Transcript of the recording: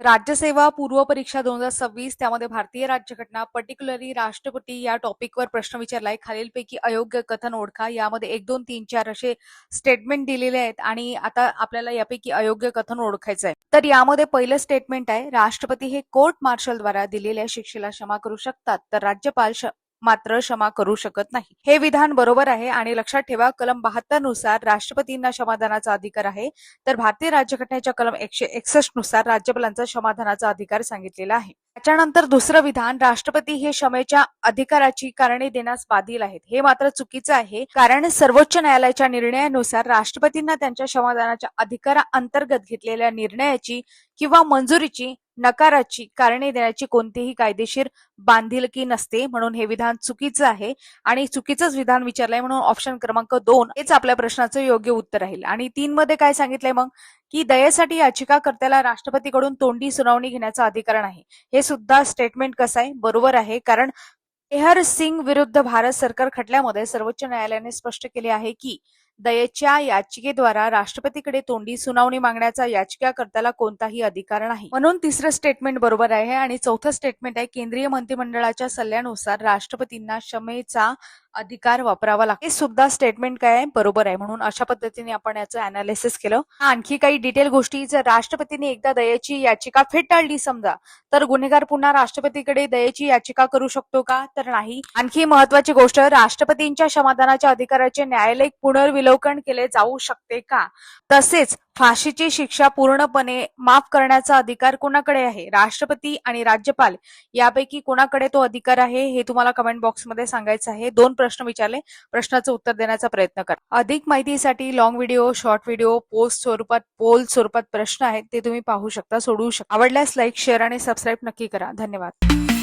राज्यसेवा पूर्व परीक्षा 2026 त्यामध्ये भारतीय राज्यघटना पर्टिक्युलरली राष्ट्रपती या टॉपिकवर प्रश्न विचारलाय. खालीलपैकी अयोग्य कथन ओळखा. यामध्ये 1, 2, 3, 4 असे स्टेटमेंट दिलेले आहेत आणि आता आपल्याला यापैकी अयोग्य कथन ओळखायचं आहे. तर यामध्ये पहिलं स्टेटमेंट आहे, राष्ट्रपती हे कोर्ट मार्शलद्वारा दिलेल्या शिक्षेला क्षमा करू शकतात, तर राज्यपाल मात्र क्षमा करू शकत नाही. हे विधान बरोबर आहे आणि लक्षात ठेवा, कलम 72 नुसार राष्ट्रपतींना क्षमादानाचा अधिकार आहे, तर भारतीय राज्यघटनेच्या कलम 161 नुसार राज्यपालांचा क्षमादानाचा अधिकार सांगितलेला आहे. त्याच्यानंतर दुसरं विधान, राष्ट्रपती हे क्षमेच्या अधिकाराची कारणे देण्यास बाधिल आहेत. हे मात्र चुकीचं आहे, कारण सर्वोच्च न्यायालयाच्या निर्णयानुसार राष्ट्रपतींना त्यांच्या क्षमादानाच्या अधिकाराअंतर्गत घेतलेल्या निर्णयाची किंवा मंजुरीची नकाराची कारणे देण्याची कोणतीही कायदेशीर बांधिलकी नसते. म्हणून हे विधान चुकीचं आहे आणि चुकीचंच विधान विचारलंय, म्हणून ऑप्शन क्रमांक 2 हेच आपल्या प्रश्नाचं योग्य उत्तर राहील. आणि 3 मध्ये काय सांगितलंय मग, की दयेसाठी याचिकाकर्त्याला राष्ट्रपतीकडून तोंडी सुनावणी घेण्याचा अधिकार नाही. हे सुद्धा स्टेटमेंट कसं आहे, बरोबर आहे, कारण मेहर सिंग विरुद्ध भारत सरकार खटल्यामध्ये सर्वोच्च न्यायालयाने स्पष्ट केले आहे की दयेच्या याचिकेद्वारा राष्ट्रपतीकडे तोंडी सुनावणी मागण्याचा याचिकाकर्त्याला कोणताही अधिकार नाही. म्हणून तिसरं स्टेटमेंट बरोबर आहे. आणि चौथं स्टेटमेंट आहे, केंद्रीय मंत्रिमंडळाच्या सल्ल्यानुसार राष्ट्रपतींना क्षमेचा अधिकार वापरावा लागतो. हे सुद्धा स्टेटमेंट काय आहे, बरोबर आहे. म्हणून अशा पद्धतीने आपण याचं अनालिसिस केलं. आणखी काही डिटेल गोष्टी, जर राष्ट्रपतींनी एकदा दयेची याचिका फेटाळली समजा, तर गुन्हेगार पुन्हा राष्ट्रपतीकडे दयेची याचिका करू शकतो का, तर नाही. आणखी महत्वाची गोष्ट, राष्ट्रपतींच्या क्षमादानाच्या अधिकाराचे न्यायालयिक पुनर्विलोकन केले जाऊ शकते का, तसेच फाशीची शिक्षा पूर्णपणे माफ करण्याचा अधिकार कोणाकडे आहे, राष्ट्रपती आणि राज्यपाल यापैकी कोणाकडे तो अधिकार आहे, हे तुम्हाला कमेंट बॉक्समध्ये सांगायचं आहे. 2 प्रश्न विचारले, प्रश्नाचं उत्तर देण्याचा प्रयत्न करा. अधिक माहितीसाठी long video, short video, post स्वरूपात, पोल स्वरूपात प्रश्न आहेत ते तुम्ही पाहू शकता, सोडवू शकता. आवडल्यास लाईक, शेअर आणि सबस्क्राईब नक्की करा. धन्यवाद.